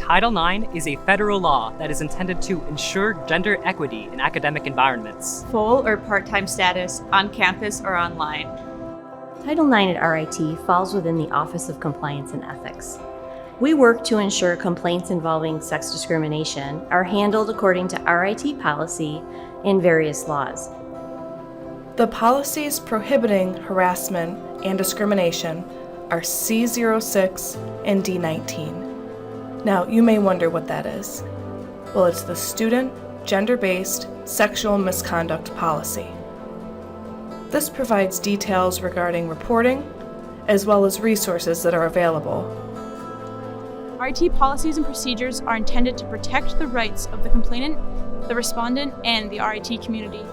Title IX is a federal law that is intended to ensure gender equity in academic environments. Full or part-time status, on campus or online. Title IX at RIT falls within the Office of Compliance and Ethics. We work to ensure complaints involving sex discrimination are handled according to RIT policy and various laws. The policies prohibiting harassment and discrimination are C06 and D19. Now, you may wonder what that is. Well, it's the Student Gender-Based Sexual Misconduct Policy. This provides details regarding reporting, as well as resources that are available. RIT policies and procedures are intended to protect the rights of the complainant, the respondent, and the RIT community.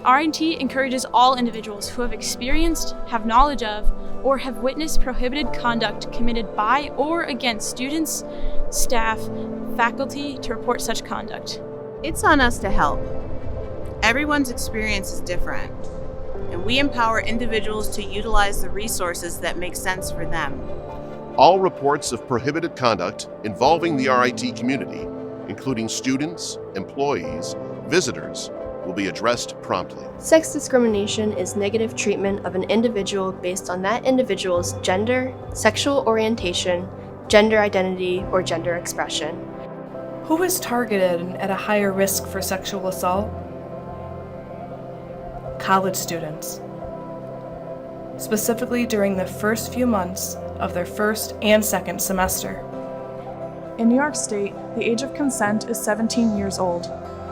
RIT encourages all individuals who have experienced, have knowledge of, or have witnessed prohibited conduct committed by or against students, staff, faculty to report such conduct. It's on us to help. Everyone's experience is different, and we empower individuals to utilize the resources that make sense for them. All reports of prohibited conduct involving the RIT community, including students, employees, visitors, will be addressed promptly. Sex discrimination is negative treatment of an individual based on that individual's gender, sexual orientation, gender identity, or gender expression. Who is targeted and at a higher risk for sexual assault? College students. Specifically during the first few months of their first and second semester. In New York State, the age of consent is 17 years old.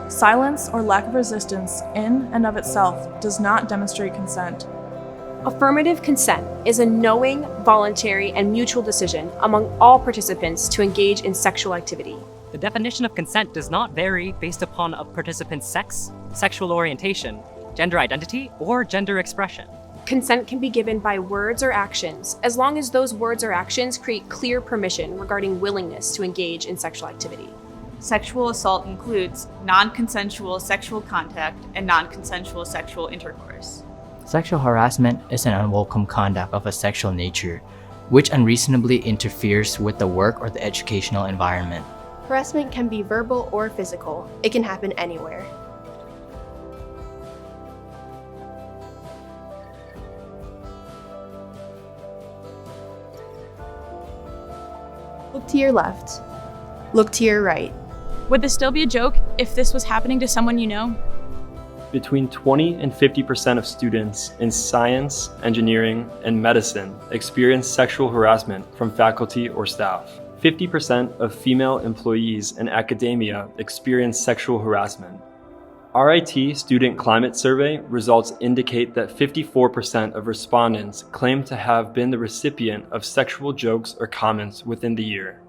Silence or lack of resistance in and of itself does not demonstrate consent. Affirmative consent is a knowing, voluntary, and mutual decision among all participants to engage in sexual activity. The definition of consent does not vary based upon a participant's sex, sexual orientation, gender identity, or gender expression. Consent can be given by words or actions, as long as those words or actions create clear permission regarding willingness to engage in sexual activity. Sexual assault includes non-consensual sexual contact and non-consensual sexual intercourse. Sexual harassment is an unwelcome conduct of a sexual nature, which unreasonably interferes with the work or the educational environment. Harassment can be verbal or physical. It can happen anywhere. Look to your left. Look to your right. Would this still be a joke if this was happening to someone you know? Between 20 and 50% of students in science, engineering, and medicine experience sexual harassment from faculty or staff. 50% of female employees in academia experience sexual harassment. RIT Student Climate Survey results indicate that 54% of respondents claim to have been the recipient of sexual jokes or comments within the year.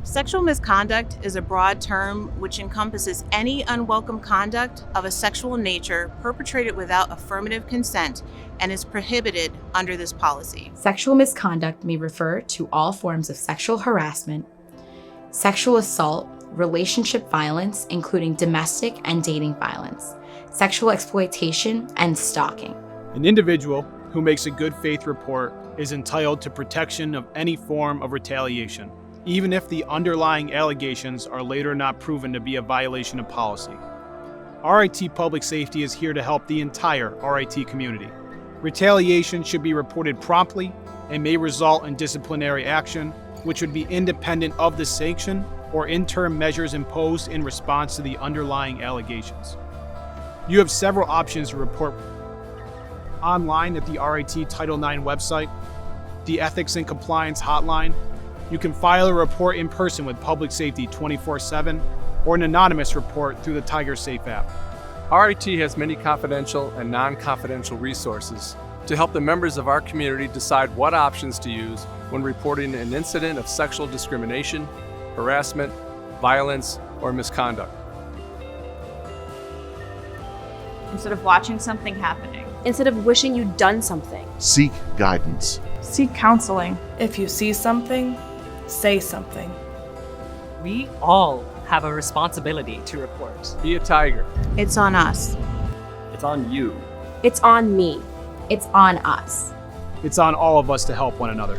Sexual misconduct is a broad term which encompasses any unwelcome conduct of a sexual nature perpetrated without affirmative consent and is prohibited under this policy. Sexual misconduct may refer to all forms of sexual harassment, sexual assault, relationship violence, including domestic and dating violence, sexual exploitation, and stalking. An individual who makes a good faith report is entitled to protection of any form of retaliation, even if the underlying allegations are later not proven to be a violation of policy. RIT Public Safety is here to help the entire RIT community. Retaliation should be reported promptly and may result in disciplinary action, which would be independent of the sanction or interim measures imposed in response to the underlying allegations. You have several options to report online at the RIT Title IX website, the Ethics and Compliance Hotline. You can file a report in person with Public Safety 24/7 or an anonymous report through the Tiger Safe app. RIT has many confidential and non-confidential resources to help the members of our community decide what options to use when reporting an incident of sexual discrimination, harassment, violence, or misconduct. Instead of watching something happening. Instead of wishing you'd done something. Seek guidance. Seek counseling. If you see something, say something. We all have a responsibility to report. Be a tiger. It's on us. It's on you. It's on me. It's on us. It's on all of us to help one another.